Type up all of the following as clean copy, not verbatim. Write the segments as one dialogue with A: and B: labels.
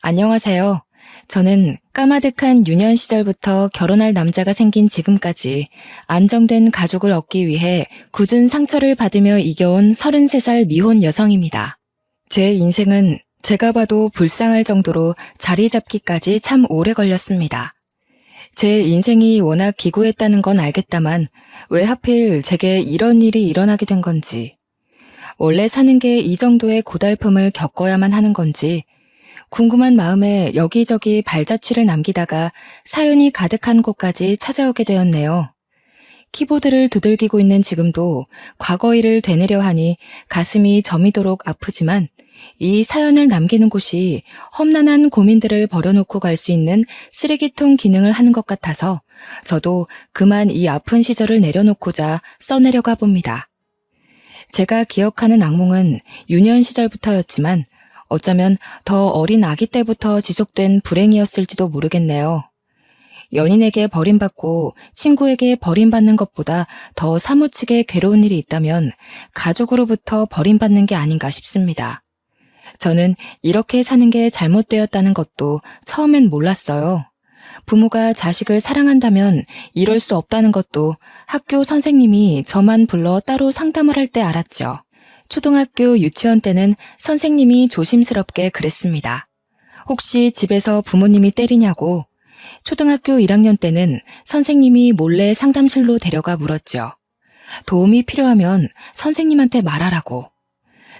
A: 안녕하세요. 저는 까마득한 유년 시절부터 결혼할 남자가 생긴 지금까지 안정된 가족을 얻기 위해 굳은 상처를 받으며 이겨온 33살 미혼 여성입니다. 제 인생은 제가 봐도 불쌍할 정도로 자리 잡기까지 참 오래 걸렸습니다. 제 인생이 워낙 기구했다는 건 알겠다만 왜 하필 제게 이런 일이 일어나게 된 건지, 원래 사는 게 이 정도의 고달픔을 겪어야만 하는 건지 궁금한 마음에 여기저기 발자취를 남기다가 사연이 가득한 곳까지 찾아오게 되었네요. 키보드를 두들기고 있는 지금도 과거 일을 되뇌려 하니 가슴이 저미도록 아프지만 이 사연을 남기는 곳이 험난한 고민들을 버려놓고 갈 수 있는 쓰레기통 기능을 하는 것 같아서 저도 그만 이 아픈 시절을 내려놓고자 써내려가 봅니다. 제가 기억하는 악몽은 유년 시절부터였지만 어쩌면 더 어린 아기 때부터 지속된 불행이었을지도 모르겠네요. 연인에게 버림받고 친구에게 버림받는 것보다 더 사무치게 괴로운 일이 있다면 가족으로부터 버림받는 게 아닌가 싶습니다. 저는 이렇게 사는 게 잘못되었다는 것도 처음엔 몰랐어요. 부모가 자식을 사랑한다면 이럴 수 없다는 것도 학교 선생님이 저만 불러 따로 상담을 할 때 알았죠. 초등학교 유치원 때는 선생님이 조심스럽게 그랬습니다. 혹시 집에서 부모님이 때리냐고. 초등학교 1학년 때는 선생님이 몰래 상담실로 데려가 물었죠. 도움이 필요하면 선생님한테 말하라고.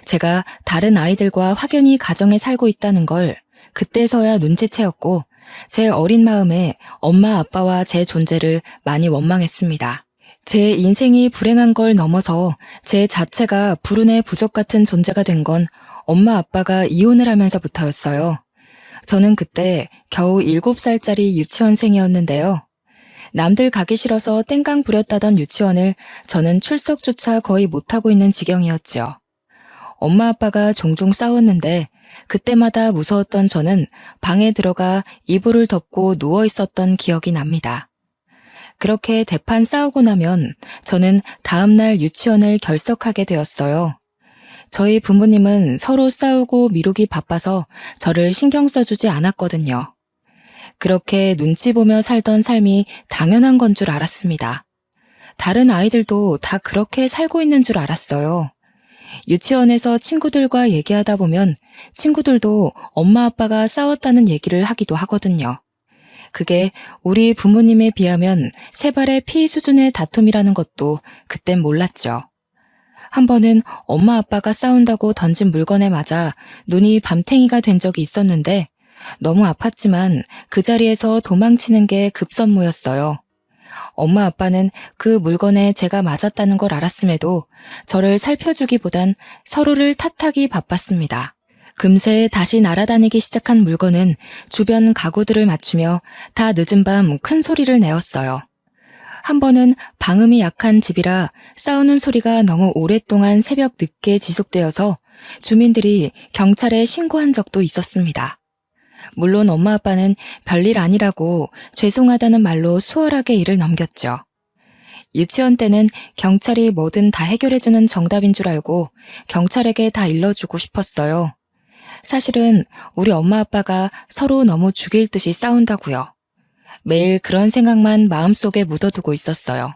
A: 제가 다른 아이들과 확연히 가정에 살고 있다는 걸 그때서야 눈치채었고 제 어린 마음에 엄마 아빠와 제 존재를 많이 원망했습니다. 제 인생이 불행한 걸 넘어서 제 자체가 불운의 부적 같은 존재가 된 건 엄마 아빠가 이혼을 하면서부터였어요. 저는 그때 겨우 7살짜리 유치원생이었는데요. 남들 가기 싫어서 땡깡 부렸다던 유치원을 저는 출석조차 거의 못하고 있는 지경이었죠. 엄마 아빠가 종종 싸웠는데 그때마다 무서웠던 저는 방에 들어가 이불을 덮고 누워 있었던 기억이 납니다. 그렇게 대판 싸우고 나면 저는 다음날 유치원을 결석하게 되었어요. 저희 부모님은 서로 싸우고 미루기 바빠서 저를 신경 써주지 않았거든요. 그렇게 눈치 보며 살던 삶이 당연한 건 줄 알았습니다. 다른 아이들도 다 그렇게 살고 있는 줄 알았어요. 유치원에서 친구들과 얘기하다 보면 친구들도 엄마 아빠가 싸웠다는 얘기를 하기도 하거든요. 그게 우리 부모님에 비하면 세 발의 피 수준의 다툼이라는 것도 그땐 몰랐죠. 한 번은 엄마 아빠가 싸운다고 던진 물건에 맞아 눈이 밤탱이가 된 적이 있었는데 너무 아팠지만 그 자리에서 도망치는 게 급선무였어요. 엄마 아빠는 그 물건에 제가 맞았다는 걸 알았음에도 저를 살펴주기보단 서로를 탓하기 바빴습니다. 금세 다시 날아다니기 시작한 물건은 주변 가구들을 맞추며 다 늦은 밤 큰 소리를 내었어요. 한 번은 방음이 약한 집이라 싸우는 소리가 너무 오랫동안 새벽 늦게 지속되어서 주민들이 경찰에 신고한 적도 있었습니다. 물론 엄마 아빠는 별일 아니라고 죄송하다는 말로 수월하게 일을 넘겼죠. 유치원 때는 경찰이 뭐든 다 해결해주는 정답인 줄 알고 경찰에게 다 일러주고 싶었어요. 사실은 우리 엄마 아빠가 서로 너무 죽일 듯이 싸운다고요. 매일 그런 생각만 마음속에 묻어두고 있었어요.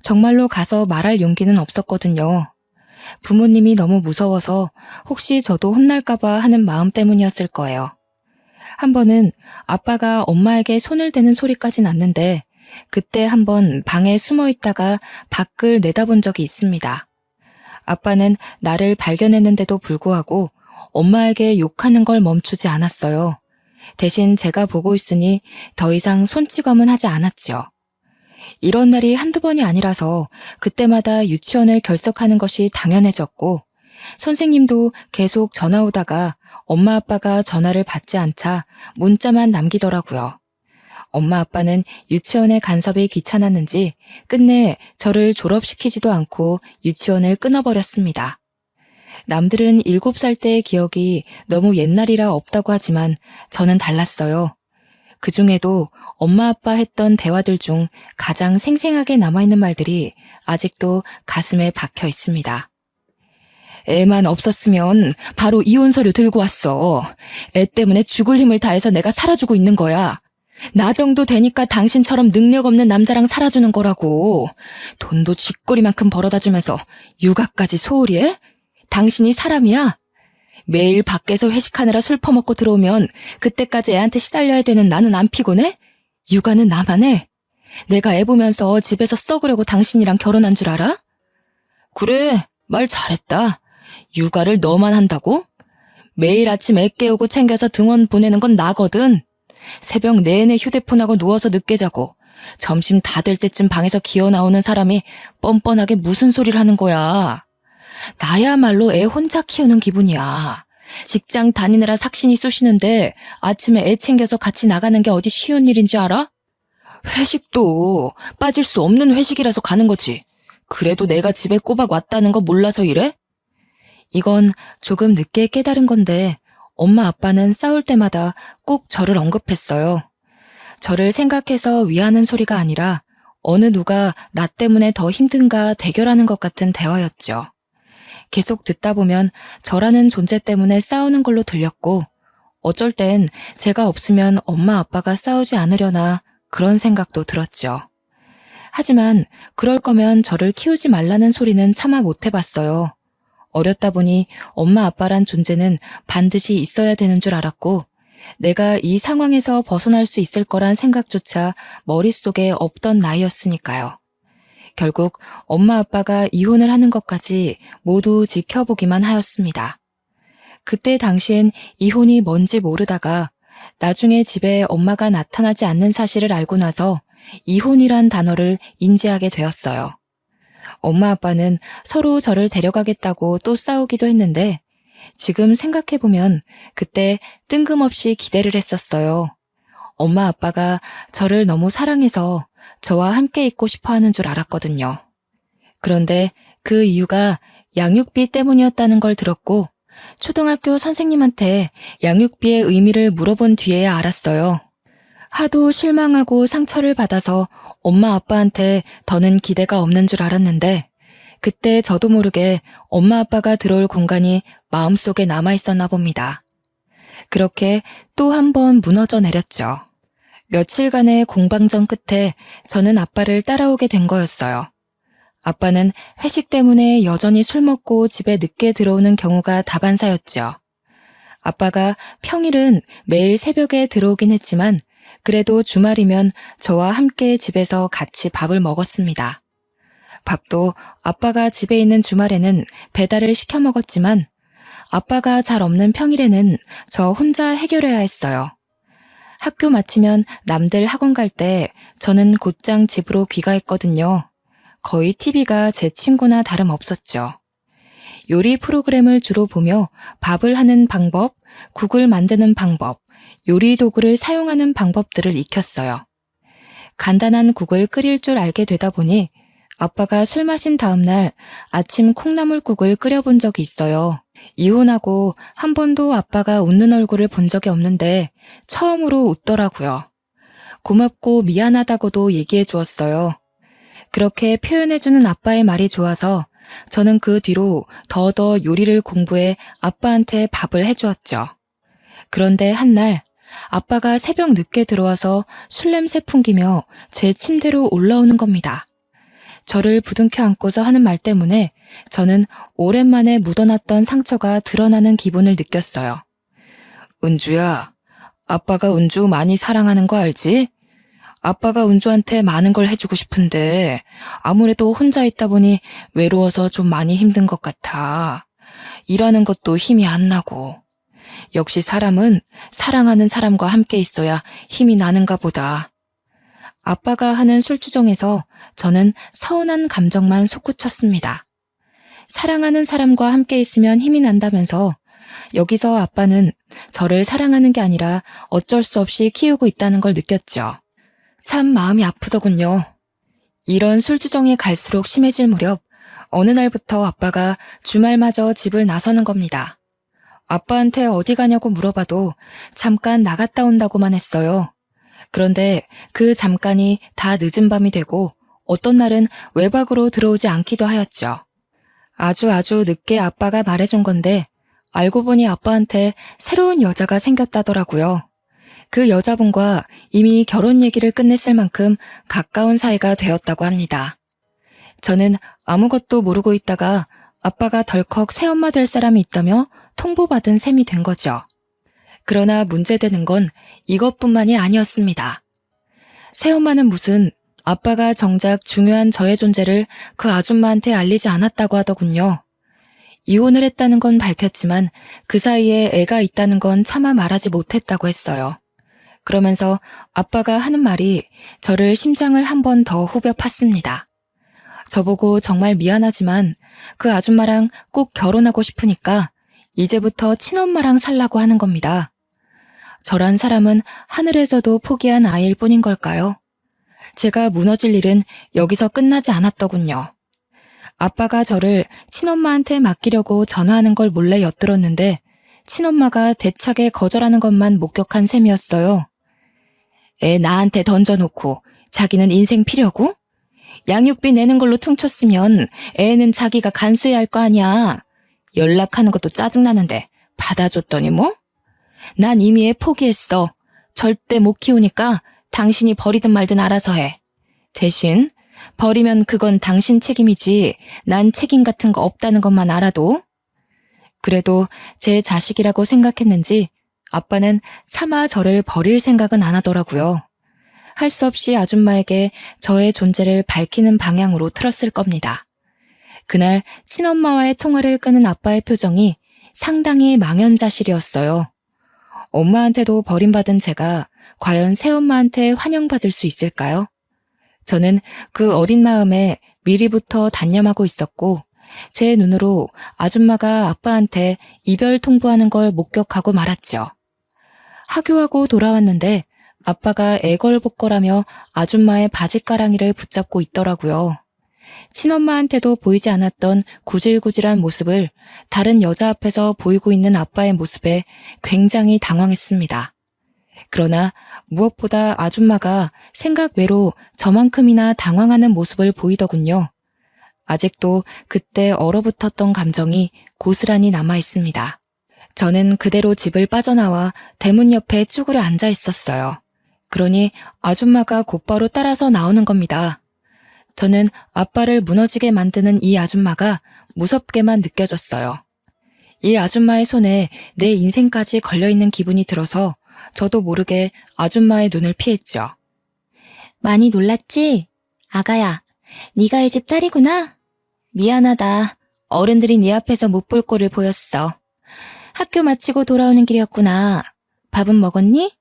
A: 정말로 가서 말할 용기는 없었거든요. 부모님이 너무 무서워서 혹시 저도 혼날까봐 하는 마음 때문이었을 거예요. 한 번은 아빠가 엄마에게 손을 대는 소리까지 났는데 그때 한 번 방에 숨어 있다가 밖을 내다본 적이 있습니다. 아빠는 나를 발견했는데도 불구하고 엄마에게 욕하는 걸 멈추지 않았어요. 대신 제가 보고 있으니 더 이상 손찌검은 하지 않았죠. 이런 날이 한두 번이 아니라서 그때마다 유치원을 결석하는 것이 당연해졌고 선생님도 계속 전화 오다가 엄마 아빠가 전화를 받지 않자 문자만 남기더라고요. 엄마 아빠는 유치원에 간섭이 귀찮았는지 끝내 저를 졸업시키지도 않고 유치원을 끊어버렸습니다. 남들은 7살 때의 기억이 너무 옛날이라 없다고 하지만 저는 달랐어요. 그중에도 엄마 아빠 했던 대화들 중 가장 생생하게 남아있는 말들이 아직도 가슴에 박혀 있습니다. 애만 없었으면 바로 이혼 서류 들고 왔어. 애 때문에 죽을 힘을 다해서 내가 살아주고 있는 거야. 나 정도 되니까 당신처럼 능력 없는 남자랑 살아주는 거라고. 돈도 쥐꼬리만큼 벌어다 주면서 육아까지 소홀히 해? 당신이 사람이야? 매일 밖에서 회식하느라 술 퍼먹고 들어오면 그때까지 애한테 시달려야 되는 나는 안 피곤해? 육아는 나만 해. 내가 애 보면서 집에서 썩으려고 당신이랑 결혼한 줄 알아? 그래, 말 잘했다. 육아를 너만 한다고? 매일 아침 애 깨우고 챙겨서 등원 보내는 건 나거든. 새벽 내내 휴대폰하고 누워서 늦게 자고 점심 다 될 때쯤 방에서 기어 나오는 사람이 뻔뻔하게 무슨 소리를 하는 거야. 나야말로 애 혼자 키우는 기분이야. 직장 다니느라 삭신이 쑤시는데 아침에 애 챙겨서 같이 나가는 게 어디 쉬운 일인지 알아? 회식도 빠질 수 없는 회식이라서 가는 거지. 그래도 내가 집에 꼬박 왔다는 거 몰라서 이래? 이건 조금 늦게 깨달은 건데 엄마 아빠는 싸울 때마다 꼭 저를 언급했어요. 저를 생각해서 위하는 소리가 아니라 어느 누가 나 때문에 더 힘든가 대결하는 것 같은 대화였죠. 계속 듣다 보면 저라는 존재 때문에 싸우는 걸로 들렸고 어쩔 땐 제가 없으면 엄마 아빠가 싸우지 않으려나 그런 생각도 들었죠. 하지만 그럴 거면 저를 키우지 말라는 소리는 차마 못 해봤어요. 어렸다 보니 엄마 아빠란 존재는 반드시 있어야 되는 줄 알았고 내가 이 상황에서 벗어날 수 있을 거란 생각조차 머릿속에 없던 나이였으니까요. 결국 엄마 아빠가 이혼을 하는 것까지 모두 지켜보기만 하였습니다. 그때 당시엔 이혼이 뭔지 모르다가 나중에 집에 엄마가 나타나지 않는 사실을 알고 나서 이혼이란 단어를 인지하게 되었어요. 엄마 아빠는 서로 저를 데려가겠다고 또 싸우기도 했는데 지금 생각해보면 그때 뜬금없이 기대를 했었어요. 엄마 아빠가 저를 너무 사랑해서 저와 함께 있고 싶어 하는 줄 알았거든요. 그런데 그 이유가 양육비 때문이었다는 걸 들었고 초등학교 선생님한테 양육비의 의미를 물어본 뒤에야 알았어요. 하도 실망하고 상처를 받아서 엄마 아빠한테 더는 기대가 없는 줄 알았는데 그때 저도 모르게 엄마 아빠가 들어올 공간이 마음속에 남아있었나 봅니다. 그렇게 또 한 번 무너져 내렸죠. 며칠간의 공방전 끝에 저는 아빠를 따라오게 된 거였어요. 아빠는 회식 때문에 여전히 술 먹고 집에 늦게 들어오는 경우가 다반사였죠. 아빠가 평일은 매일 새벽에 들어오긴 했지만 그래도 주말이면 저와 함께 집에서 같이 밥을 먹었습니다. 밥도 아빠가 집에 있는 주말에는 배달을 시켜 먹었지만 아빠가 잘 없는 평일에는 저 혼자 해결해야 했어요. 학교 마치면 남들 학원 갈 때 저는 곧장 집으로 귀가했거든요. 거의 TV가 제 친구나 다름없었죠. 요리 프로그램을 주로 보며 밥을 하는 방법, 국을 만드는 방법, 요리 도구를 사용하는 방법들을 익혔어요. 간단한 국을 끓일 줄 알게 되다 보니 아빠가 술 마신 다음날 아침 콩나물국을 끓여본 적이 있어요. 이혼하고 한 번도 아빠가 웃는 얼굴을 본 적이 없는데 처음으로 웃더라고요. 고맙고 미안하다고도 얘기해 주었어요. 그렇게 표현해주는 아빠의 말이 좋아서 저는 그 뒤로 더더 요리를 공부해 아빠한테 밥을 해주었죠. 그런데 한날 아빠가 새벽 늦게 들어와서 술 냄새 풍기며 제 침대로 올라오는 겁니다. 저를 부둥켜 안고서 하는 말 때문에 저는 오랜만에 묻어놨던 상처가 드러나는 기분을 느꼈어요. 은주야, 아빠가 은주 많이 사랑하는 거 알지? 아빠가 은주한테 많은 걸 해주고 싶은데 아무래도 혼자 있다 보니 외로워서 좀 많이 힘든 것 같아. 일하는 것도 힘이 안 나고. 역시 사람은 사랑하는 사람과 함께 있어야 힘이 나는가 보다. 아빠가 하는 술주정에서 저는 서운한 감정만 솟구쳤습니다. 사랑하는 사람과 함께 있으면 힘이 난다면서 여기서 아빠는 저를 사랑하는 게 아니라 어쩔 수 없이 키우고 있다는 걸 느꼈죠. 참 마음이 아프더군요. 이런 술주정이 갈수록 심해질 무렵 어느 날부터 아빠가 주말마저 집을 나서는 겁니다. 아빠한테 어디 가냐고 물어봐도 잠깐 나갔다 온다고만 했어요. 그런데 그 잠깐이 다 늦은 밤이 되고 어떤 날은 외박으로 들어오지 않기도 하였죠. 아주 늦게 아빠가 말해준 건데 알고 보니 아빠한테 새로운 여자가 생겼다더라고요. 그 여자분과 이미 결혼 얘기를 끝냈을 만큼 가까운 사이가 되었다고 합니다. 저는 아무것도 모르고 있다가 아빠가 덜컥 새엄마 될 사람이 있다며 통보받은 셈이 된 거죠. 그러나 문제되는 건 이것뿐만이 아니었습니다. 새엄마는 무슨 아빠가 정작 중요한 저의 존재를 그 아줌마한테 알리지 않았다고 하더군요. 이혼을 했다는 건 밝혔지만 그 사이에 애가 있다는 건 차마 말하지 못했다고 했어요. 그러면서 아빠가 하는 말이 저를 심장을 한 번 더 후벼 팠습니다. 저보고 정말 미안하지만 그 아줌마랑 꼭 결혼하고 싶으니까 이제부터 친엄마랑 살라고 하는 겁니다. 저란 사람은 하늘에서도 포기한 아이일 뿐인 걸까요? 제가 무너질 일은 여기서 끝나지 않았더군요. 아빠가 저를 친엄마한테 맡기려고 전화하는 걸 몰래 엿들었는데 친엄마가 대차게 거절하는 것만 목격한 셈이었어요. 애 나한테 던져놓고 자기는 인생 피려고? 양육비 내는 걸로 퉁쳤으면 애는 자기가 간수해야 할 거 아니야. 연락하는 것도 짜증나는데 받아줬더니 뭐? 난 이미 애 포기했어. 절대 못 키우니까 당신이 버리든 말든 알아서 해. 대신 버리면 그건 당신 책임이지 난 책임 같은 거 없다는 것만 알아도. 그래도 제 자식이라고 생각했는지 아빠는 차마 저를 버릴 생각은 안 하더라고요. 할 수 없이 아줌마에게 저의 존재를 밝히는 방향으로 틀었을 겁니다. 그날 친엄마와의 통화를 끄는 아빠의 표정이 상당히 망연자실이었어요. 엄마한테도 버림받은 제가 과연 새엄마한테 환영받을 수 있을까요? 저는 그 어린 마음에 미리부터 단념하고 있었고 제 눈으로 아줌마가 아빠한테 이별 통보하는 걸 목격하고 말았죠. 하교하고 돌아왔는데 아빠가 애걸복걸하며 아줌마의 바짓가랑이를 붙잡고 있더라고요. 친엄마한테도 보이지 않았던 구질구질한 모습을 다른 여자 앞에서 보이고 있는 아빠의 모습에 굉장히 당황했습니다. 그러나 무엇보다 아줌마가 생각 외로 저만큼이나 당황하는 모습을 보이더군요. 아직도 그때 얼어붙었던 감정이 고스란히 남아 있습니다. 저는 그대로 집을 빠져나와 대문 옆에 쭈그려 앉아 있었어요. 그러니 아줌마가 곧바로 따라서 나오는 겁니다. 저는 아빠를 무너지게 만드는 이 아줌마가 무섭게만 느껴졌어요. 이 아줌마의 손에 내 인생까지 걸려있는 기분이 들어서 저도 모르게 아줌마의 눈을 피했죠. 많이 놀랐지? 아가야, 네가 이 집 딸이구나? 미안하다. 어른들이 네 앞에서 못 볼 꼴을 보였어. 학교 마치고 돌아오는 길이었구나. 밥은 먹었니?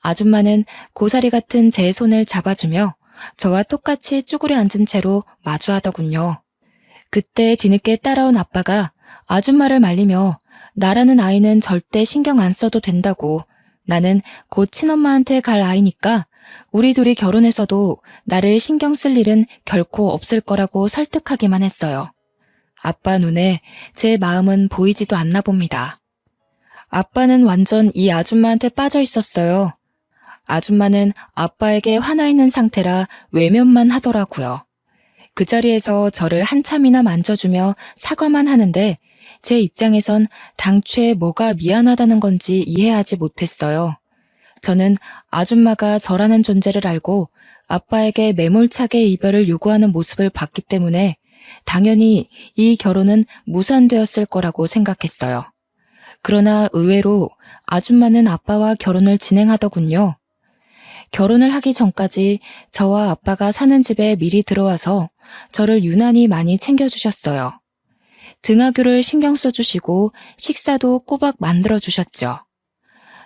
A: 아줌마는 고사리 같은 제 손을 잡아주며 저와 똑같이 쭈그려 앉은 채로 마주하더군요. 그때 뒤늦게 따라온 아빠가 아줌마를 말리며 나라는 아이는 절대 신경 안 써도 된다고, 나는 곧 친엄마한테 갈 아이니까 우리 둘이 결혼해서도 나를 신경 쓸 일은 결코 없을 거라고 설득하기만 했어요. 아빠 눈에 제 마음은 보이지도 않나 봅니다. 아빠는 완전 이 아줌마한테 빠져 있었어요. 아줌마는 아빠에게 화나 있는 상태라 외면만 하더라고요. 그 자리에서 저를 한참이나 만져주며 사과만 하는데 제 입장에선 당최 뭐가 미안하다는 건지 이해하지 못했어요. 저는 아줌마가 저라는 존재를 알고 아빠에게 매몰차게 이별을 요구하는 모습을 봤기 때문에 당연히 이 결혼은 무산되었을 거라고 생각했어요. 그러나 의외로 아줌마는 아빠와 결혼을 진행하더군요. 결혼을 하기 전까지 저와 아빠가 사는 집에 미리 들어와서 저를 유난히 많이 챙겨주셨어요. 등하교를 신경 써주시고 식사도 꼬박 만들어주셨죠.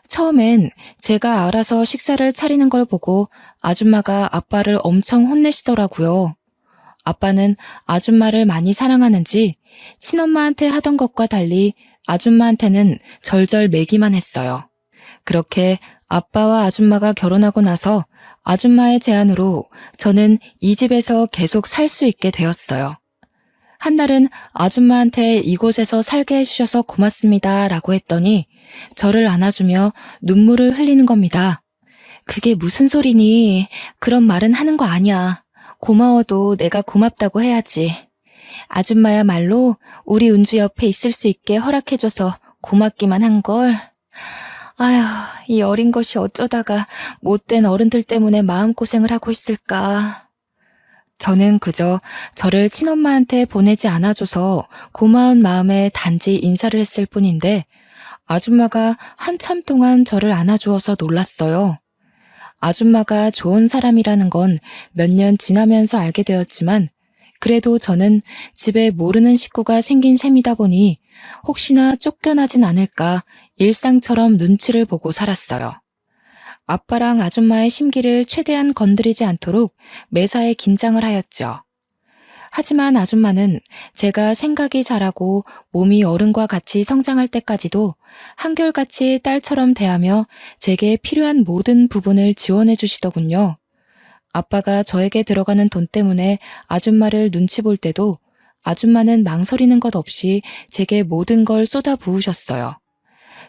A: 처음엔 제가 알아서 식사를 차리는 걸 보고 아줌마가 아빠를 엄청 혼내시더라고요. 아빠는 아줌마를 많이 사랑하는지 친엄마한테 하던 것과 달리 아줌마한테는 절절 매기만 했어요. 그렇게 아빠와 아줌마가 결혼하고 나서 아줌마의 제안으로 저는 이 집에서 계속 살 수 있게 되었어요. 한날은 아줌마한테 이곳에서 살게 해주셔서 고맙습니다 라고 했더니 저를 안아주며 눈물을 흘리는 겁니다. 그게 무슨 소리니? 그런 말은 하는 거 아니야. 고마워도 내가 고맙다고 해야지. 아줌마야말로 우리 은주 옆에 있을 수 있게 허락해줘서 고맙기만 한걸. 아휴, 이 어린 것이 어쩌다가 못된 어른들 때문에 마음고생을 하고 있을까. 저는 그저 저를 친엄마한테 보내지 않아줘서 고마운 마음에 단지 인사를 했을 뿐인데 아줌마가 한참 동안 저를 안아주어서 놀랐어요. 아줌마가 좋은 사람이라는 건 몇 년 지나면서 알게 되었지만 그래도 저는 집에 모르는 식구가 생긴 셈이다 보니 혹시나 쫓겨나진 않을까 일상처럼 눈치를 보고 살았어요. 아빠랑 아줌마의 심기를 최대한 건드리지 않도록 매사에 긴장을 하였죠. 하지만 아줌마는 제가 생각이 자라고 몸이 어른과 같이 성장할 때까지도 한결같이 딸처럼 대하며 제게 필요한 모든 부분을 지원해 주시더군요. 아빠가 저에게 들어가는 돈 때문에 아줌마를 눈치 볼 때도 아줌마는 망설이는 것 없이 제게 모든 걸 쏟아 부으셨어요.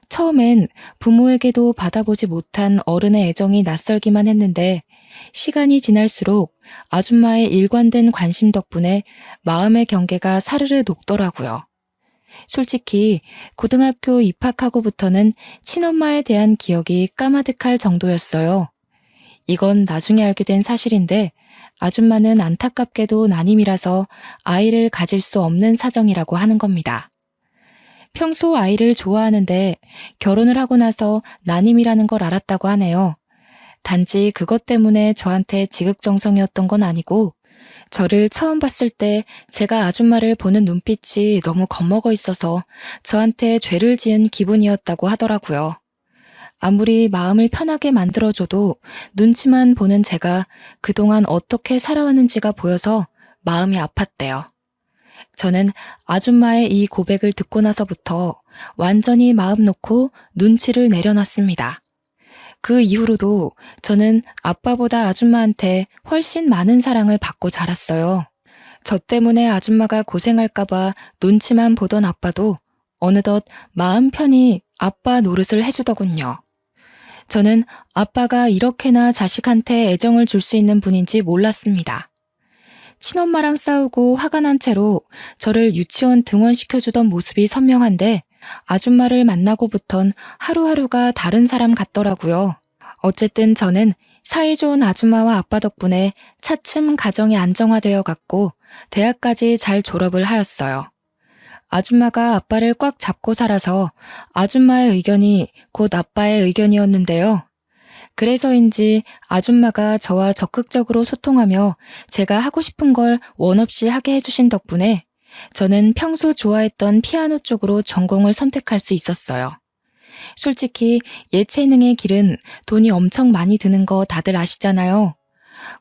A: 처음엔 부모에게도 받아보지 못한 어른의 애정이 낯설기만 했는데 시간이 지날수록 아줌마의 일관된 관심 덕분에 마음의 경계가 사르르 녹더라고요. 솔직히 고등학교 입학하고부터는 친엄마에 대한 기억이 까마득할 정도였어요. 이건 나중에 알게 된 사실인데 아줌마는 안타깝게도 난임이라서 아이를 가질 수 없는 사정이라고 하는 겁니다. 평소 아이를 좋아하는데 결혼을 하고 나서 난임이라는 걸 알았다고 하네요. 단지 그것 때문에 저한테 지극정성이었던 건 아니고 저를 처음 봤을 때 제가 아줌마를 보는 눈빛이 너무 겁먹어 있어서 저한테 죄를 지은 기분이었다고 하더라고요. 아무리 마음을 편하게 만들어줘도 눈치만 보는 제가 그동안 어떻게 살아왔는지가 보여서 마음이 아팠대요. 저는 아줌마의 이 고백을 듣고 나서부터 완전히 마음 놓고 눈치를 내려놨습니다. 그 이후로도 저는 아빠보다 아줌마한테 훨씬 많은 사랑을 받고 자랐어요. 저 때문에 아줌마가 고생할까봐 눈치만 보던 아빠도 어느덧 마음 편히 아빠 노릇을 해주더군요. 저는 아빠가 이렇게나 자식한테 애정을 줄 수 있는 분인지 몰랐습니다. 친엄마랑 싸우고 화가 난 채로 저를 유치원 등원시켜주던 모습이 선명한데 아줌마를 만나고부턴 하루하루가 다른 사람 같더라고요. 어쨌든 저는 사이좋은 아줌마와 아빠 덕분에 차츰 가정이 안정화되어 갔고 대학까지 잘 졸업을 하였어요. 아줌마가 아빠를 꽉 잡고 살아서 아줌마의 의견이 곧 아빠의 의견이었는데요. 그래서인지 아줌마가 저와 적극적으로 소통하며 제가 하고 싶은 걸 원 없이 하게 해주신 덕분에 저는 평소 좋아했던 피아노 쪽으로 전공을 선택할 수 있었어요. 솔직히 예체능의 길은 돈이 엄청 많이 드는 거 다들 아시잖아요.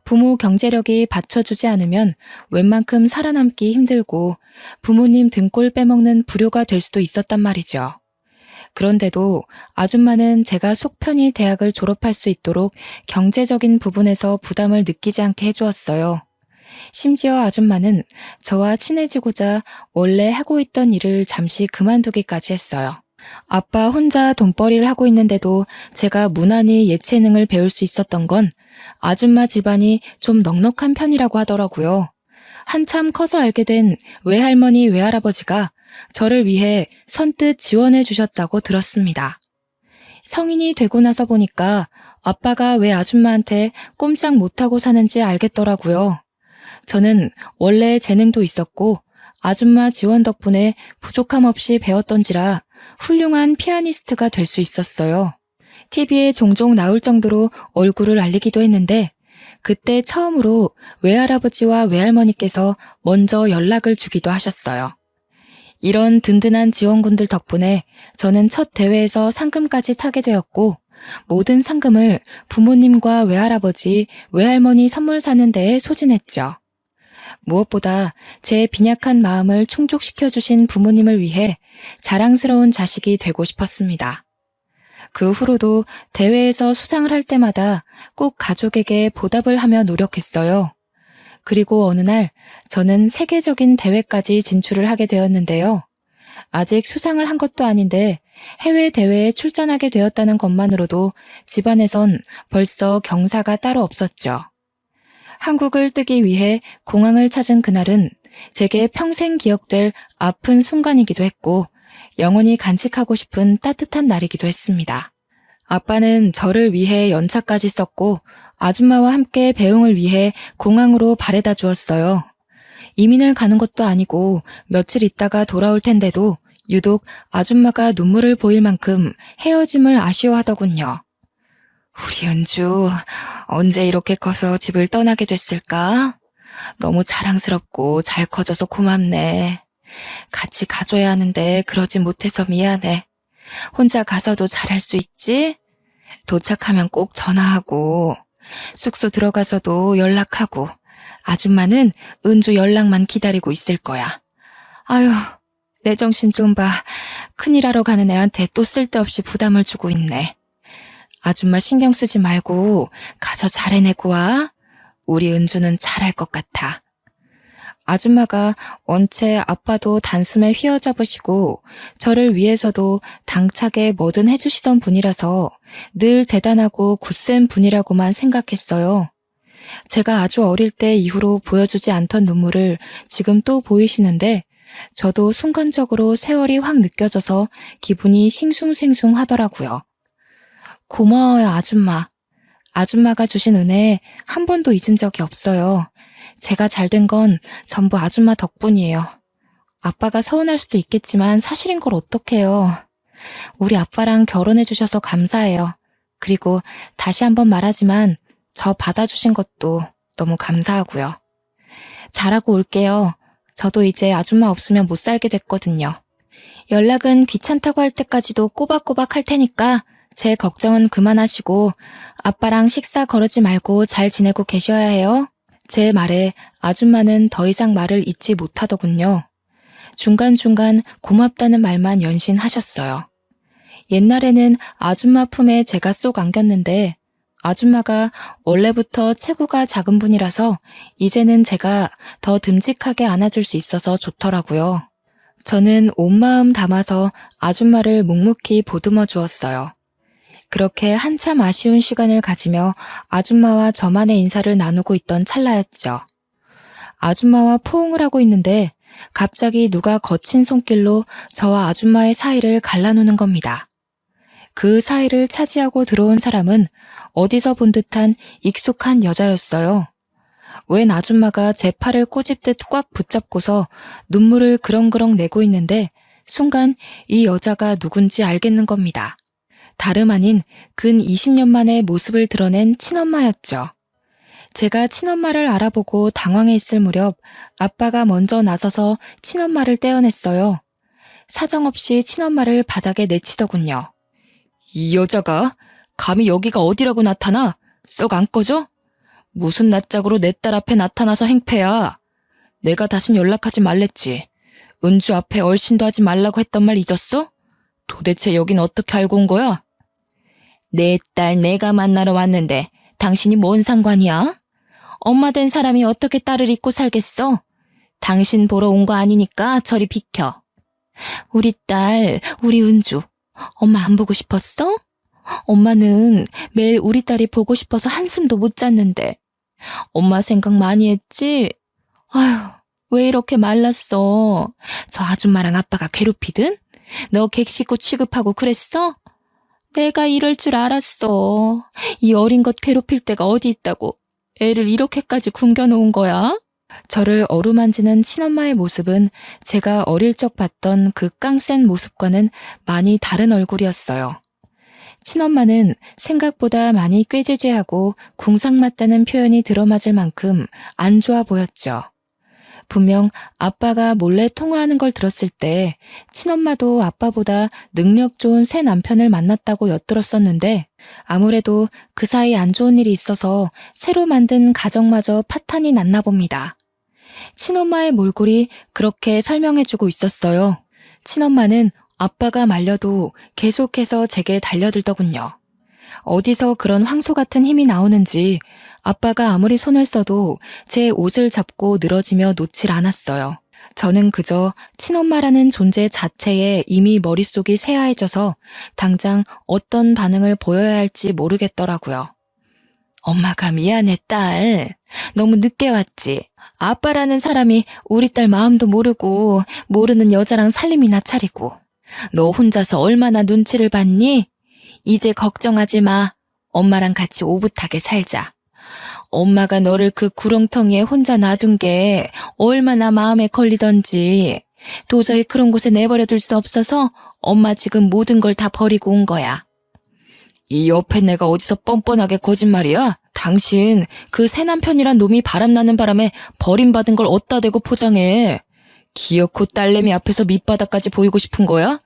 A: 부모 경제력이 받쳐주지 않으면 웬만큼 살아남기 힘들고 부모님 등골 빼먹는 불효가 될 수도 있었단 말이죠. 그런데도 아줌마는 제가 속 편히 대학을 졸업할 수 있도록 경제적인 부분에서 부담을 느끼지 않게 해주었어요. 심지어 아줌마는 저와 친해지고자 원래 하고 있던 일을 잠시 그만두기까지 했어요. 아빠 혼자 돈벌이를 하고 있는데도 제가 무난히 예체능을 배울 수 있었던 건 아줌마 집안이 좀 넉넉한 편이라고 하더라고요. 한참 커서 알게 된 외할머니 외할아버지가 저를 위해 선뜻 지원해 주셨다고 들었습니다. 성인이 되고 나서 보니까 아빠가 왜 아줌마한테 꼼짝 못하고 사는지 알겠더라고요. 저는 원래 재능도 있었고 아줌마 지원 덕분에 부족함 없이 배웠던지라 훌륭한 피아니스트가 될 수 있었어요. TV에 종종 나올 정도로 얼굴을 알리기도 했는데 그때 처음으로 외할아버지와 외할머니께서 먼저 연락을 주기도 하셨어요. 이런 든든한 지원군들 덕분에 저는 첫 대회에서 상금까지 타게 되었고 모든 상금을 부모님과 외할아버지, 외할머니 선물 사는 데에 소진했죠. 무엇보다 제 빈약한 마음을 충족시켜주신 부모님을 위해 자랑스러운 자식이 되고 싶었습니다. 그 후로도 대회에서 수상을 할 때마다 꼭 가족에게 보답을 하며 노력했어요. 그리고 어느 날 저는 세계적인 대회까지 진출을 하게 되었는데요. 아직 수상을 한 것도 아닌데 해외 대회에 출전하게 되었다는 것만으로도 집안에선 벌써 경사가 따로 없었죠. 한국을 뜨기 위해 공항을 찾은 그날은 제게 평생 기억될 아픈 순간이기도 했고 영원히 간직하고 싶은 따뜻한 날이기도 했습니다. 아빠는 저를 위해 연차까지 썼고 아줌마와 함께 배웅을 위해 공항으로 바래다 주었어요. 이민을 가는 것도 아니고 며칠 있다가 돌아올 텐데도 유독 아줌마가 눈물을 보일 만큼 헤어짐을 아쉬워하더군요. 우리 은주, 언제 이렇게 커서 집을 떠나게 됐을까? 너무 자랑스럽고 잘 커져서 고맙네. 같이 가줘야 하는데 그러지 못해서 미안해. 혼자 가서도 잘할 수 있지? 도착하면 꼭 전화하고, 숙소 들어가서도 연락하고, 아줌마는 은주 연락만 기다리고 있을 거야. 아유, 내 정신 좀 봐. 큰일 하러 가는 애한테 또 쓸데없이 부담을 주고 있네. 아줌마 신경 쓰지 말고 가서 잘 해내고 와. 우리 은주는 잘할 것 같아. 아줌마가 원체 아빠도 단숨에 휘어잡으시고 저를 위해서도 당차게 뭐든 해주시던 분이라서 늘 대단하고 굳센 분이라고만 생각했어요. 제가 아주 어릴 때 이후로 보여주지 않던 눈물을 지금 또 보이시는데 저도 순간적으로 세월이 확 느껴져서 기분이 싱숭생숭 하더라고요. 고마워요, 아줌마. 아줌마가 주신 은혜 한 번도 잊은 적이 없어요. 제가 잘 된 건 전부 아줌마 덕분이에요. 아빠가 서운할 수도 있겠지만 사실인 걸 어떡해요. 우리 아빠랑 결혼해 주셔서 감사해요. 그리고 다시 한번 말하지만 저 받아주신 것도 너무 감사하고요. 잘하고 올게요. 저도 이제 아줌마 없으면 못 살게 됐거든요. 연락은 귀찮다고 할 때까지도 꼬박꼬박 할 테니까 제 걱정은 그만하시고 아빠랑 식사 거르지 말고 잘 지내고 계셔야 해요. 제 말에 아줌마는 더 이상 말을 잇지 못하더군요. 중간중간 고맙다는 말만 연신하셨어요. 옛날에는 아줌마 품에 제가 쏙 안겼는데 아줌마가 원래부터 체구가 작은 분이라서 이제는 제가 더 듬직하게 안아줄 수 있어서 좋더라고요. 저는 온 마음 담아서 아줌마를 묵묵히 보듬어 주었어요. 그렇게 한참 아쉬운 시간을 가지며 아줌마와 저만의 인사를 나누고 있던 찰나였죠. 아줌마와 포옹을 하고 있는데 갑자기 누가 거친 손길로 저와 아줌마의 사이를 갈라놓는 겁니다. 그 사이를 차지하고 들어온 사람은 어디서 본 듯한 익숙한 여자였어요. 웬 아줌마가 제 팔을 꼬집듯 꽉 붙잡고서 눈물을 그렁그렁 내고 있는데 순간 이 여자가 누군지 알겠는 겁니다. 다름 아닌 근 20년 만에 모습을 드러낸 친엄마였죠. 제가 친엄마를 알아보고 당황해 있을 무렵 아빠가 먼저 나서서 친엄마를 떼어냈어요. 사정없이 친엄마를 바닥에 내치더군요. 이 여자가 감히 여기가 어디라고 나타나? 썩 안 꺼져? 무슨 낯짝으로 내 딸 앞에 나타나서 행패야. 내가 다신 연락하지 말랬지. 은주 앞에 얼씬도 하지 말라고 했던 말 잊었어? 도대체 여긴 어떻게 알고 온 거야? 내 딸 내가 만나러 왔는데 당신이 뭔 상관이야? 엄마 된 사람이 어떻게 딸을 잊고 살겠어? 당신 보러 온 거 아니니까 저리 비켜. 우리 딸, 우리 은주, 엄마 안 보고 싶었어? 엄마는 매일 우리 딸이 보고 싶어서 한숨도 못 잤는데 엄마 생각 많이 했지? 아휴, 왜 이렇게 말랐어? 저 아줌마랑 아빠가 괴롭히든? 너 객식구 취급하고 그랬어? 내가 이럴 줄 알았어. 이 어린 것 괴롭힐 데가 어디 있다고 애를 이렇게까지 굶겨놓은 거야? 저를 어루만지는 친엄마의 모습은 제가 어릴 적 봤던 그 깡센 모습과는 많이 다른 얼굴이었어요. 친엄마는 생각보다 많이 꾀죄죄하고 궁상 맞다는 표현이 들어맞을 만큼 안 좋아 보였죠. 분명 아빠가 몰래 통화하는 걸 들었을 때 친엄마도 아빠보다 능력 좋은 새 남편을 만났다고 엿들었었는데 아무래도 그 사이 안 좋은 일이 있어서 새로 만든 가정마저 파탄이 났나 봅니다. 친엄마의 몰골이 그렇게 설명해주고 있었어요. 친엄마는 아빠가 말려도 계속해서 제게 달려들더군요. 어디서 그런 황소 같은 힘이 나오는지 아빠가 아무리 손을 써도 제 옷을 잡고 늘어지며 놓질 않았어요. 저는 그저 친엄마라는 존재 자체에 이미 머릿속이 새하얘져서 당장 어떤 반응을 보여야 할지 모르겠더라고요. 엄마가 미안해, 딸. 너무 늦게 왔지. 아빠라는 사람이 우리 딸 마음도 모르고 모르는 여자랑 살림이나 차리고 너 혼자서 얼마나 눈치를 봤니? 이제 걱정하지 마. 엄마랑 같이 오붓하게 살자. 엄마가 너를 그 구렁텅이에 혼자 놔둔 게 얼마나 마음에 걸리던지. 도저히 그런 곳에 내버려 둘 수 없어서 엄마 지금 모든 걸 다 버리고 온 거야. 이 옆에 내가 어디서 뻔뻔하게 거짓말이야? 당신 그 새 남편이란 놈이 바람나는 바람에 버림받은 걸 어디다 대고 포장해. 기어코 딸내미 앞에서 밑바닥까지 보이고 싶은 거야?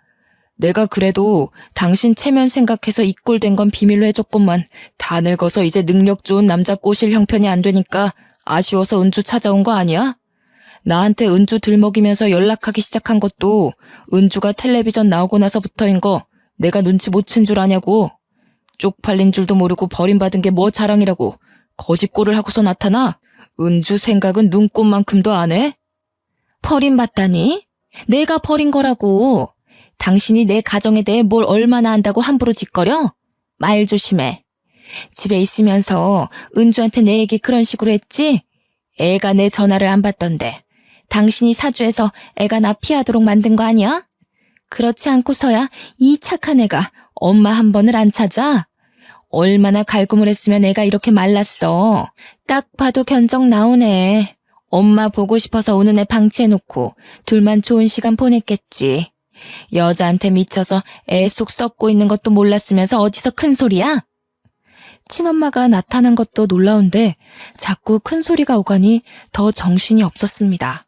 A: 내가 그래도 당신 체면 생각해서 이 꼴 된 건 비밀로 해줬건만 다 늙어서 이제 능력 좋은 남자 꼬실 형편이 안 되니까 아쉬워서 은주 찾아온 거 아니야? 나한테 은주 들먹이면서 연락하기 시작한 것도 은주가 텔레비전 나오고 나서부터인 거 내가 눈치 못 챈 줄 아냐고. 쪽팔린 줄도 모르고 버림받은 게 뭐 자랑이라고 거짓골을 하고서 나타나? 은주 생각은 눈꼽만큼도 안 해? 버림받다니? 내가 버린 거라고. 당신이 내 가정에 대해 뭘 얼마나 안다고 함부로 짓거려? 말 조심해. 집에 있으면서 은주한테 내 얘기 그런 식으로 했지? 애가 내 전화를 안 받던데 당신이 사주해서 애가 나 피하도록 만든 거 아니야? 그렇지 않고서야 이 착한 애가 엄마 한 번을 안 찾아? 얼마나 갈굼을 했으면 애가 이렇게 말랐어. 딱 봐도 견적 나오네. 엄마 보고 싶어서 오는 애 방치해놓고 둘만 좋은 시간 보냈겠지. 여자한테 미쳐서 애 속 썩고 있는 것도 몰랐으면서 어디서 큰 소리야? 친엄마가 나타난 것도 놀라운데 자꾸 큰 소리가 오가니 더 정신이 없었습니다.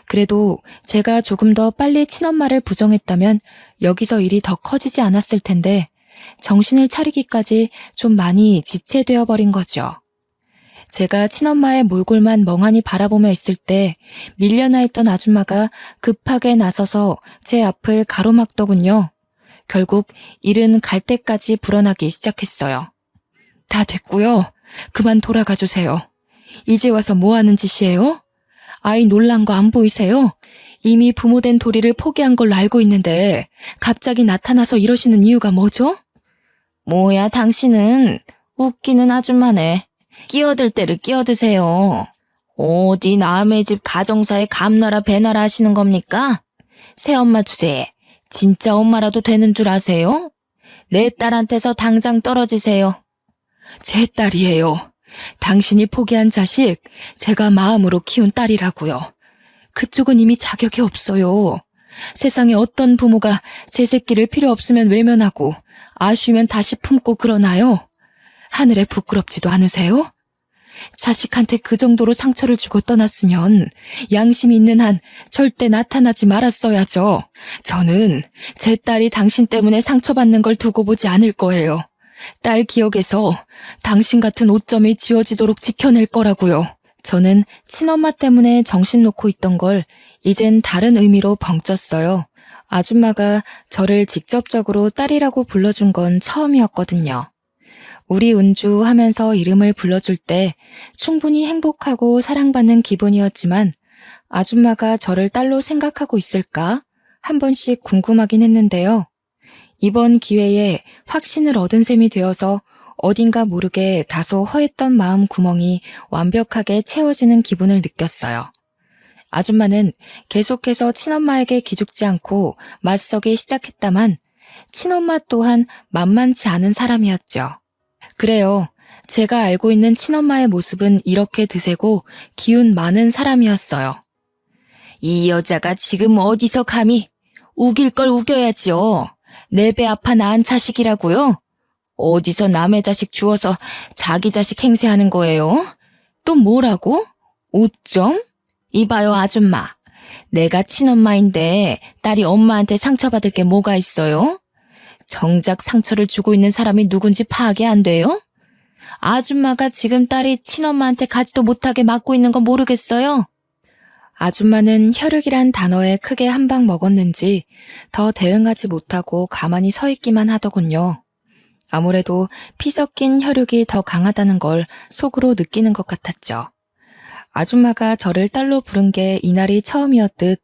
A: 그래도 제가 조금 더 빨리 친엄마를 부정했다면 여기서 일이 더 커지지 않았을 텐데 정신을 차리기까지 좀 많이 지체되어 버린 거죠. 제가 친엄마의 몰골만 멍하니 바라보며 있을 때 밀려나 있던 아줌마가 급하게 나서서 제 앞을 가로막더군요. 결국 일은 갈 때까지 불어나기 시작했어요. 다 됐고요. 그만 돌아가 주세요. 이제 와서 뭐 하는 짓이에요? 아이 놀란 거 안 보이세요? 이미 부모된 도리를 포기한 걸로 알고 있는데 갑자기 나타나서 이러시는 이유가 뭐죠? 뭐야 당신은 웃기는 아줌마네. 끼어들 때를 끼어드세요. 어디 남의 집 가정사에 감나라 배나라 하시는 겁니까? 새엄마 주제에 진짜 엄마라도 되는 줄 아세요? 내 딸한테서 당장 떨어지세요. 제 딸이에요. 당신이 포기한 자식, 제가 마음으로 키운 딸이라고요. 그쪽은 이미 자격이 없어요. 세상에 어떤 부모가 제 새끼를 필요 없으면 외면하고 아쉬우면 다시 품고 그러나요? 하늘에 부끄럽지도 않으세요? 자식한테 그 정도로 상처를 주고 떠났으면 양심이 있는 한 절대 나타나지 말았어야죠. 저는 제 딸이 당신 때문에 상처받는 걸 두고 보지 않을 거예요. 딸 기억에서 당신 같은 오점이 지워지도록 지켜낼 거라고요. 저는 친엄마 때문에 정신 놓고 있던 걸 이젠 다른 의미로 벙쪘어요. 아줌마가 저를 직접적으로 딸이라고 불러준 건 처음이었거든요. 우리 은주 하면서 이름을 불러줄 때 충분히 행복하고 사랑받는 기분이었지만 아줌마가 저를 딸로 생각하고 있을까? 한 번씩 궁금하긴 했는데요. 이번 기회에 확신을 얻은 셈이 되어서 어딘가 모르게 다소 허했던 마음 구멍이 완벽하게 채워지는 기분을 느꼈어요. 아줌마는 계속해서 친엄마에게 기죽지 않고 맞서기 시작했다만 친엄마 또한 만만치 않은 사람이었죠. 그래요. 제가 알고 있는 친엄마의 모습은 이렇게 드세고 기운 많은 사람이었어요. 이 여자가 지금 어디서 감히 우길 걸 우겨야지요. 내 배 아파 낳은 자식이라고요? 어디서 남의 자식 주워서 자기 자식 행세하는 거예요? 또 뭐라고? 5점? 이봐요 아줌마. 내가 친엄마인데 딸이 엄마한테 상처받을 게 뭐가 있어요? 정작 상처를 주고 있는 사람이 누군지 파악이 안 돼요? 아줌마가 지금 딸이 친엄마한테 가지도 못하게 막고 있는 건 모르겠어요? 아줌마는 혈육이란 단어에 크게 한 방 먹었는지 더 대응하지 못하고 가만히 서 있기만 하더군요. 아무래도 피 섞인 혈육이 더 강하다는 걸 속으로 느끼는 것 같았죠. 아줌마가 저를 딸로 부른 게 이날이 처음이었듯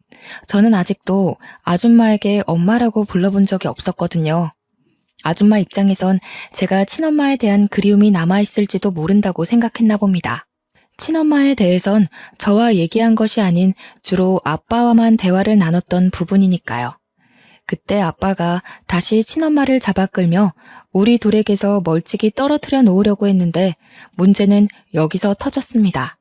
A: 저는 아직도 아줌마에게 엄마라고 불러본 적이 없었거든요. 아줌마 입장에선 제가 친엄마에 대한 그리움이 남아있을지도 모른다고 생각했나 봅니다. 친엄마에 대해선 저와 얘기한 것이 아닌 주로 아빠와만 대화를 나눴던 부분이니까요. 그때 아빠가 다시 친엄마를 잡아 끌며 우리 둘에게서 멀찍이 떨어뜨려 놓으려고 했는데 문제는 여기서 터졌습니다.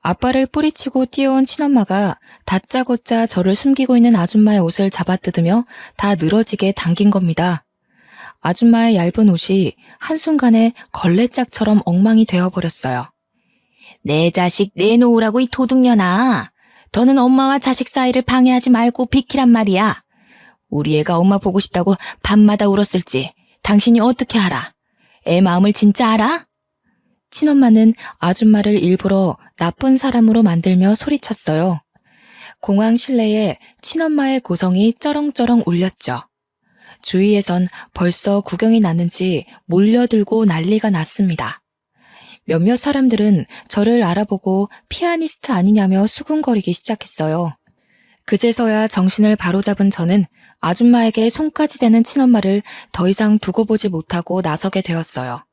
A: 아빠를 뿌리치고 뛰어온 친엄마가 다짜고짜 저를 숨기고 있는 아줌마의 옷을 잡아뜯으며 다 늘어지게 당긴 겁니다. 아줌마의 얇은 옷이 한순간에 걸레짝처럼 엉망이 되어버렸어요. 내 자식 내놓으라고 이 도둑년아. 더는 엄마와 자식 사이를 방해하지 말고 비키란 말이야. 우리 애가 엄마 보고 싶다고 밤마다 울었을지 당신이 어떻게 알아? 애 마음을 진짜 알아? 친엄마는 아줌마를 일부러 나쁜 사람으로 만들며 소리쳤어요. 공항 실내에 친엄마의 고성이 쩌렁쩌렁 울렸죠. 주위에선 벌써 구경이 났는지 몰려들고 난리가 났습니다. 몇몇 사람들은 저를 알아보고 피아니스트 아니냐며 수군거리기 시작했어요. 그제서야 정신을 바로잡은 저는 아줌마에게 손까지 대는 친엄마를 더 이상 두고 보지 못하고 나서게 되었어요.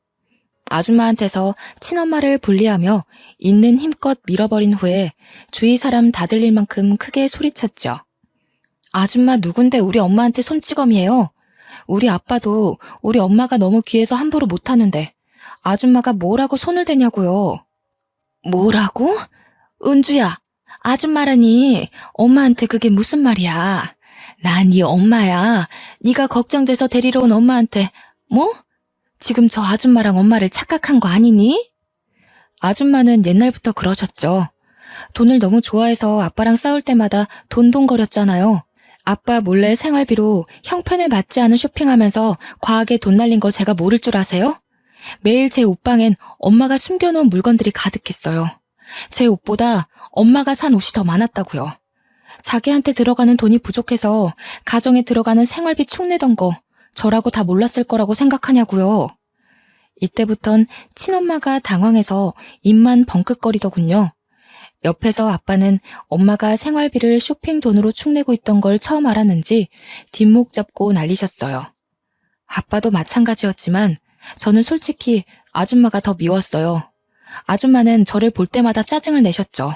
A: 아줌마한테서 친엄마를 분리하며 있는 힘껏 밀어버린 후에 주위 사람 다 들릴 만큼 크게 소리쳤죠. 아줌마 누군데 우리 엄마한테 손찌검이에요. 우리 아빠도 우리 엄마가 너무 귀해서 함부로 못하는데 아줌마가 뭐라고 손을 대냐고요. 뭐라고? 은주야, 아줌마라니 엄마한테 그게 무슨 말이야. 난 네 엄마야. 네가 걱정돼서 데리러 온 엄마한테 뭐? 지금 저 아줌마랑 엄마를 착각한 거 아니니? 아줌마는 옛날부터 그러셨죠. 돈을 너무 좋아해서 아빠랑 싸울 때마다 돈돈거렸잖아요. 아빠 몰래 생활비로 형편에 맞지 않은 쇼핑하면서 과하게 돈 날린 거 제가 모를 줄 아세요? 매일 제 옷방엔 엄마가 숨겨놓은 물건들이 가득했어요. 제 옷보다 엄마가 산 옷이 더 많았다고요. 자기한테 들어가는 돈이 부족해서 가정에 들어가는 생활비 축내던 거 저라고 다 몰랐을 거라고 생각하냐고요. 이때부턴 친엄마가 당황해서 입만 벙긋거리더군요. 옆에서 아빠는 엄마가 생활비를 쇼핑 돈으로 축내고 있던 걸 처음 알았는지 뒷목 잡고 난리셨어요. 아빠도 마찬가지였지만 저는 솔직히 아줌마가 더 미웠어요. 아줌마는 저를 볼 때마다 짜증을 내셨죠.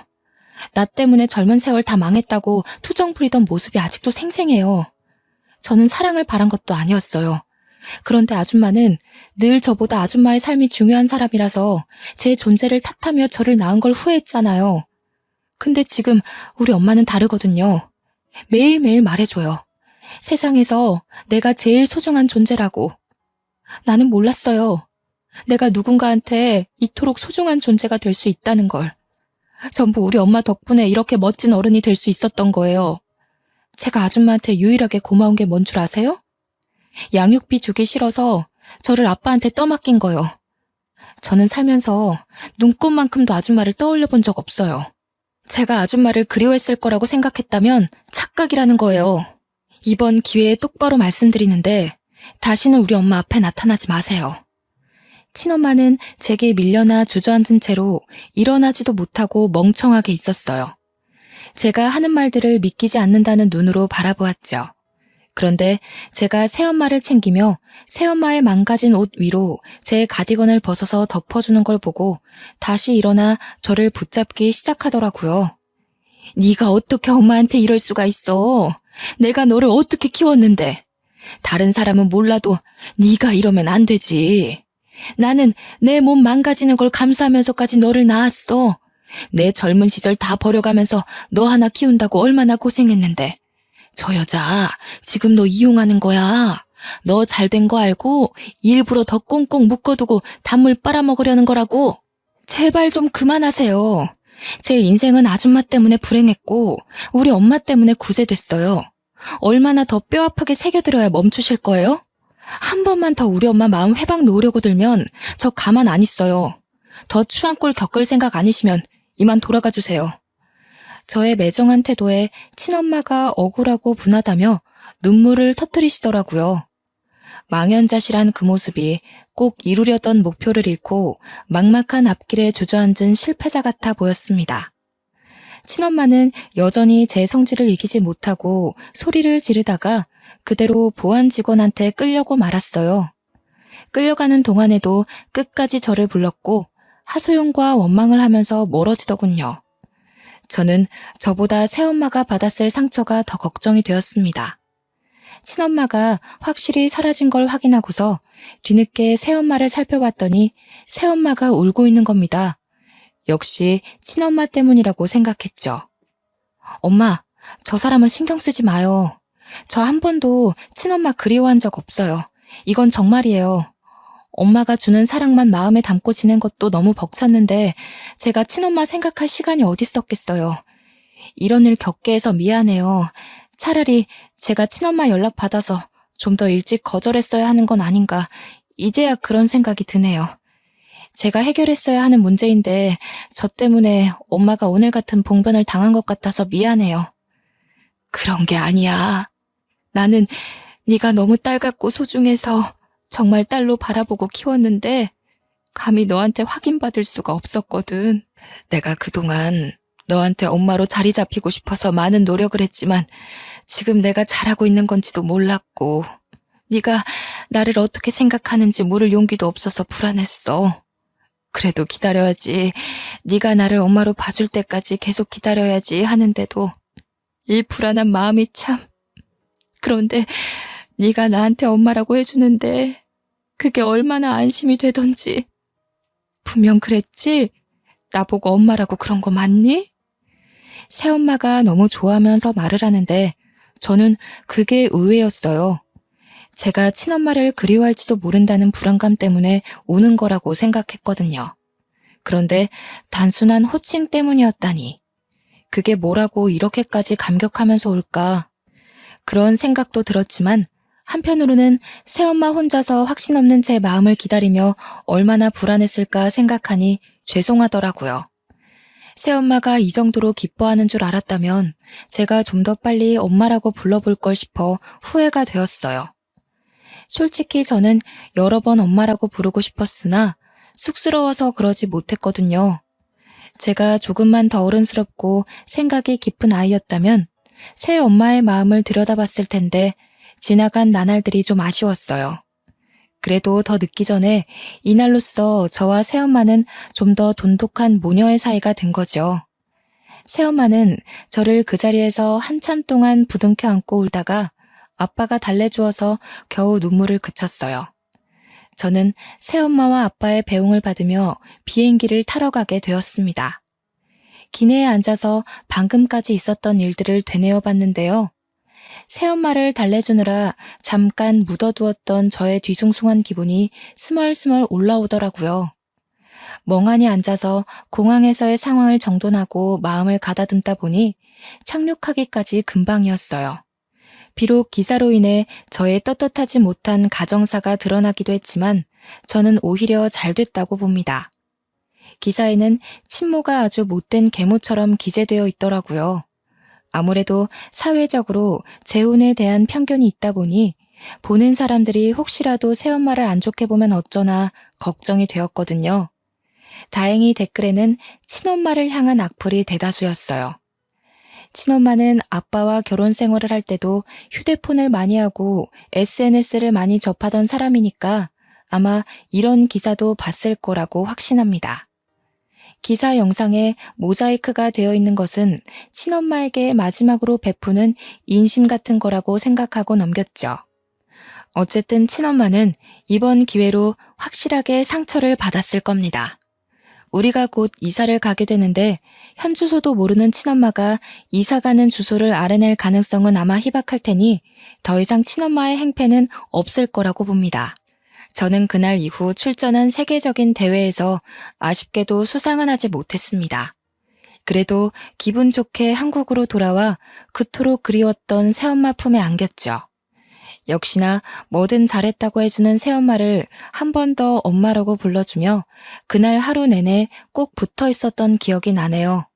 A: 나 때문에 젊은 세월 다 망했다고 투정 부리던 모습이 아직도 생생해요. 저는 사랑을 바란 것도 아니었어요. 그런데 아줌마는 늘 저보다 아줌마의 삶이 중요한 사람이라서 제 존재를 탓하며 저를 낳은 걸 후회했잖아요. 근데 지금 우리 엄마는 다르거든요. 매일매일 말해줘요. 세상에서 내가 제일 소중한 존재라고. 나는 몰랐어요. 내가 누군가한테 이토록 소중한 존재가 될 수 있다는 걸. 전부 우리 엄마 덕분에 이렇게 멋진 어른이 될 수 있었던 거예요. 제가 아줌마한테 유일하게 고마운 게 뭔 줄 아세요? 양육비 주기 싫어서 저를 아빠한테 떠맡긴 거요. 저는 살면서 눈꽃만큼도 아줌마를 떠올려 본 적 없어요. 제가 아줌마를 그리워했을 거라고 생각했다면 착각이라는 거예요. 이번 기회에 똑바로 말씀드리는데 다시는 우리 엄마 앞에 나타나지 마세요. 친엄마는 제게 밀려나 주저앉은 채로 일어나지도 못하고 멍청하게 있었어요. 제가 하는 말들을 믿기지 않는다는 눈으로 바라보았죠. 그런데 제가 새엄마를 챙기며 새엄마의 망가진 옷 위로 제 가디건을 벗어서 덮어주는 걸 보고 다시 일어나 저를 붙잡기 시작하더라고요. 네가 어떻게 엄마한테 이럴 수가 있어? 내가 너를 어떻게 키웠는데? 다른 사람은 몰라도 네가 이러면 안 되지. 나는 내 몸 망가지는 걸 감수하면서까지 너를 낳았어. 내 젊은 시절 다 버려가면서 너 하나 키운다고 얼마나 고생했는데. 저 여자 지금 너 이용하는 거야. 너 잘된 거 알고 일부러 더 꽁꽁 묶어두고 단물 빨아먹으려는 거라고. 제발 좀 그만하세요. 제 인생은 아줌마 때문에 불행했고 우리 엄마 때문에 구제됐어요. 얼마나 더 뼈아프게 새겨들어야 멈추실 거예요? 한 번만 더 우리 엄마 마음 회방 놓으려고 들면 저 가만 안 있어요. 더 추한 꼴 겪을 생각 아니시면 이만 돌아가 주세요. 저의 매정한 태도에 친엄마가 억울하고 분하다며 눈물을 터뜨리시더라고요. 망연자실한 그 모습이 꼭 이루려던 목표를 잃고 막막한 앞길에 주저앉은 실패자 같아 보였습니다. 친엄마는 여전히 제 성질을 이기지 못하고 소리를 지르다가 그대로 보안 직원한테 끌려고 말았어요. 끌려가는 동안에도 끝까지 저를 불렀고 하소연과 원망을 하면서 멀어지더군요. 저는 저보다 새엄마가 받았을 상처가 더 걱정이 되었습니다. 친엄마가 확실히 사라진 걸 확인하고서 뒤늦게 새엄마를 살펴봤더니 새엄마가 울고 있는 겁니다. 역시 친엄마 때문이라고 생각했죠. 엄마, 저 사람은 신경 쓰지 마요. 저 한 번도 친엄마 그리워한 적 없어요. 이건 정말이에요. 엄마가 주는 사랑만 마음에 담고 지낸 것도 너무 벅찼는데 제가 친엄마 생각할 시간이 어딨었겠어요. 이런 일 겪게 해서 미안해요. 차라리 제가 친엄마 연락 받아서 좀 더 일찍 거절했어야 하는 건 아닌가. 이제야 그런 생각이 드네요. 제가 해결했어야 하는 문제인데 저 때문에 엄마가 오늘 같은 봉변을 당한 것 같아서 미안해요. 그런 게 아니야. 나는 네가 너무 딸 같고 소중해서 정말 딸로 바라보고 키웠는데 감히 너한테 확인받을 수가 없었거든. 내가 그동안 너한테 엄마로 자리 잡히고 싶어서 많은 노력을 했지만 지금 내가 잘하고 있는 건지도 몰랐고 네가 나를 어떻게 생각하는지 물을 용기도 없어서 불안했어. 그래도 기다려야지. 네가 나를 엄마로 봐줄 때까지 계속 기다려야지 하는데도 이 불안한 마음이 참. 그런데 네가 나한테 엄마라고 해주는데 그게 얼마나 안심이 되던지. 분명 그랬지? 나보고 엄마라고 그런 거 맞니? 새엄마가 너무 좋아하면서 말을 하는데 저는 그게 의외였어요. 제가 친엄마를 그리워할지도 모른다는 불안감 때문에 우는 거라고 생각했거든요. 그런데 단순한 호칭 때문이었다니. 그게 뭐라고 이렇게까지 감격하면서 올까? 그런 생각도 들었지만 한편으로는 새엄마 혼자서 확신 없는 제 마음을 기다리며 얼마나 불안했을까 생각하니 죄송하더라고요. 새엄마가 이 정도로 기뻐하는 줄 알았다면 제가 좀 더 빨리 엄마라고 불러볼 걸 싶어 후회가 되었어요. 솔직히 저는 여러 번 엄마라고 부르고 싶었으나 쑥스러워서 그러지 못했거든요. 제가 조금만 더 어른스럽고 생각이 깊은 아이였다면 새 엄마의 마음을 들여다봤을 텐데 지나간 나날들이 좀 아쉬웠어요. 그래도 더 늦기 전에 이날로써 저와 새엄마는 좀 더 돈독한 모녀의 사이가 된 거죠. 새엄마는 저를 그 자리에서 한참 동안 부둥켜 안고 울다가 아빠가 달래주어서 겨우 눈물을 그쳤어요. 저는 새엄마와 아빠의 배웅을 받으며 비행기를 타러 가게 되었습니다. 기내에 앉아서 방금까지 있었던 일들을 되뇌어 봤는데요. 새엄마를 달래주느라 잠깐 묻어두었던 저의 뒤숭숭한 기분이 스멀스멀 올라오더라고요. 멍하니 앉아서 공항에서의 상황을 정돈하고 마음을 가다듬다 보니 착륙하기까지 금방이었어요. 비록 기사로 인해 저의 떳떳하지 못한 가정사가 드러나기도 했지만 저는 오히려 잘 됐다고 봅니다. 기사에는 친모가 아주 못된 계모처럼 기재되어 있더라고요. 아무래도 사회적으로 재혼에 대한 편견이 있다 보니 보는 사람들이 혹시라도 새엄마를 안 좋게 보면 어쩌나 걱정이 되었거든요. 다행히 댓글에는 친엄마를 향한 악플이 대다수였어요. 친엄마는 아빠와 결혼 생활을 할 때도 휴대폰을 많이 하고 SNS를 많이 접하던 사람이니까 아마 이런 기사도 봤을 거라고 확신합니다. 기사 영상에 모자이크가 되어 있는 것은 친엄마에게 마지막으로 베푸는 인심 같은 거라고 생각하고 넘겼죠. 어쨌든 친엄마는 이번 기회로 확실하게 상처를 받았을 겁니다. 우리가 곧 이사를 가게 되는데 현 주소도 모르는 친엄마가 이사 가는 주소를 알아낼 가능성은 아마 희박할 테니 더 이상 친엄마의 행패는 없을 거라고 봅니다. 저는 그날 이후 출전한 세계적인 대회에서 아쉽게도 수상은 하지 못했습니다. 그래도 기분 좋게 한국으로 돌아와 그토록 그리웠던 새엄마 품에 안겼죠. 역시나 뭐든 잘했다고 해주는 새엄마를 한 번 더 엄마라고 불러주며 그날 하루 내내 꼭 붙어 있었던 기억이 나네요.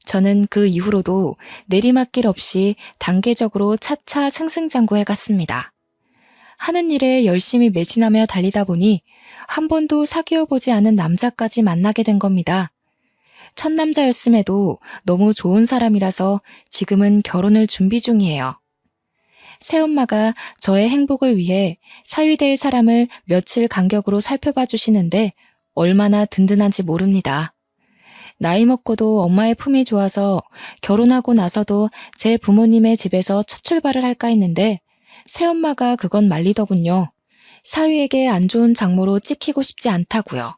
A: 저는 그 이후로도 내리막길 없이 단계적으로 차차 승승장구해 갔습니다. 하는 일에 열심히 매진하며 달리다 보니 한 번도 사귀어 보지 않은 남자까지 만나게 된 겁니다. 첫 남자였음에도 너무 좋은 사람이라서 지금은 결혼을 준비 중이에요. 새엄마가 저의 행복을 위해 사위될 사람을 며칠 간격으로 살펴봐 주시는데 얼마나 든든한지 모릅니다. 나이 먹고도 엄마의 품이 좋아서 결혼하고 나서도 제 부모님의 집에서 첫 출발을 할까 했는데 새엄마가 그건 말리더군요. 사위에게 안 좋은 장모로 찍히고 싶지 않다고요.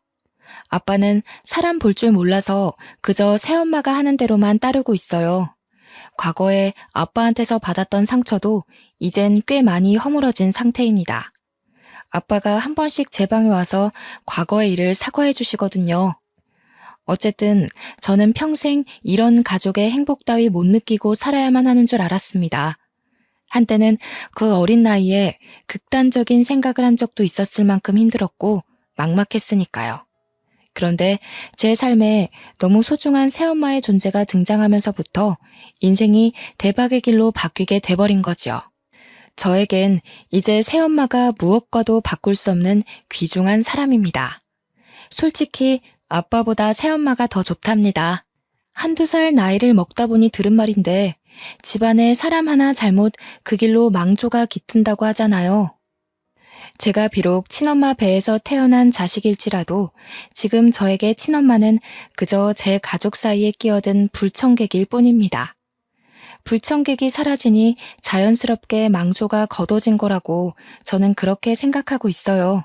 A: 아빠는 사람 볼 줄 몰라서 그저 새엄마가 하는 대로만 따르고 있어요. 과거에 아빠한테서 받았던 상처도 이젠 꽤 많이 허물어진 상태입니다. 아빠가 한 번씩 제 방에 와서 과거의 일을 사과해 주시거든요. 어쨌든 저는 평생 이런 가족의 행복 따위 못 느끼고 살아야만 하는 줄 알았습니다. 한때는 그 어린 나이에 극단적인 생각을 한 적도 있었을 만큼 힘들었고 막막했으니까요. 그런데 제 삶에 너무 소중한 새엄마의 존재가 등장하면서부터 인생이 대박의 길로 바뀌게 돼버린 거죠. 저에겐 이제 새엄마가 무엇과도 바꿀 수 없는 귀중한 사람입니다. 솔직히 아빠보다 새엄마가 더 좋답니다. 한두 살 나이를 먹다 보니 들은 말인데 집안에 사람 하나 잘못 그 길로 망조가 깃든다고 하잖아요. 제가 비록 친엄마 배에서 태어난 자식일지라도 지금 저에게 친엄마는 그저 제 가족 사이에 끼어든 불청객일 뿐입니다. 불청객이 사라지니 자연스럽게 망조가 걷어진 거라고 저는 그렇게 생각하고 있어요.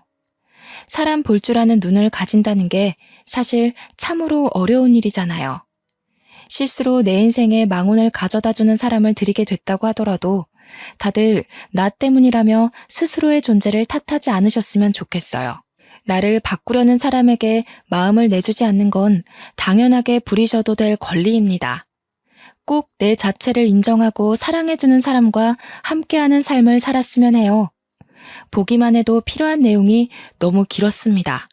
A: 사람 볼 줄 아는 눈을 가진다는 게 사실 참으로 어려운 일이잖아요. 실수로 내 인생에 망운을 가져다주는 사람을 들이게 됐다고 하더라도 다들 나 때문이라며 스스로의 존재를 탓하지 않으셨으면 좋겠어요. 나를 바꾸려는 사람에게 마음을 내주지 않는 건 당연하게 부리셔도 될 권리입니다. 꼭 내 자체를 인정하고 사랑해주는 사람과 함께하는 삶을 살았으면 해요. 보기만 해도 필요한 내용이 너무 길었습니다.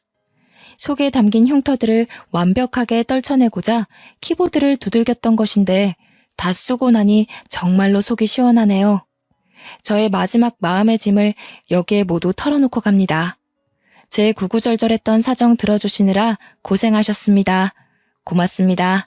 A: 속에 담긴 흉터들을 완벽하게 떨쳐내고자 키보드를 두들겼던 것인데 다 쓰고 나니 정말로 속이 시원하네요. 저의 마지막 마음의 짐을 여기에 모두 털어놓고 갑니다. 제 구구절절했던 사정 들어주시느라 고생하셨습니다. 고맙습니다.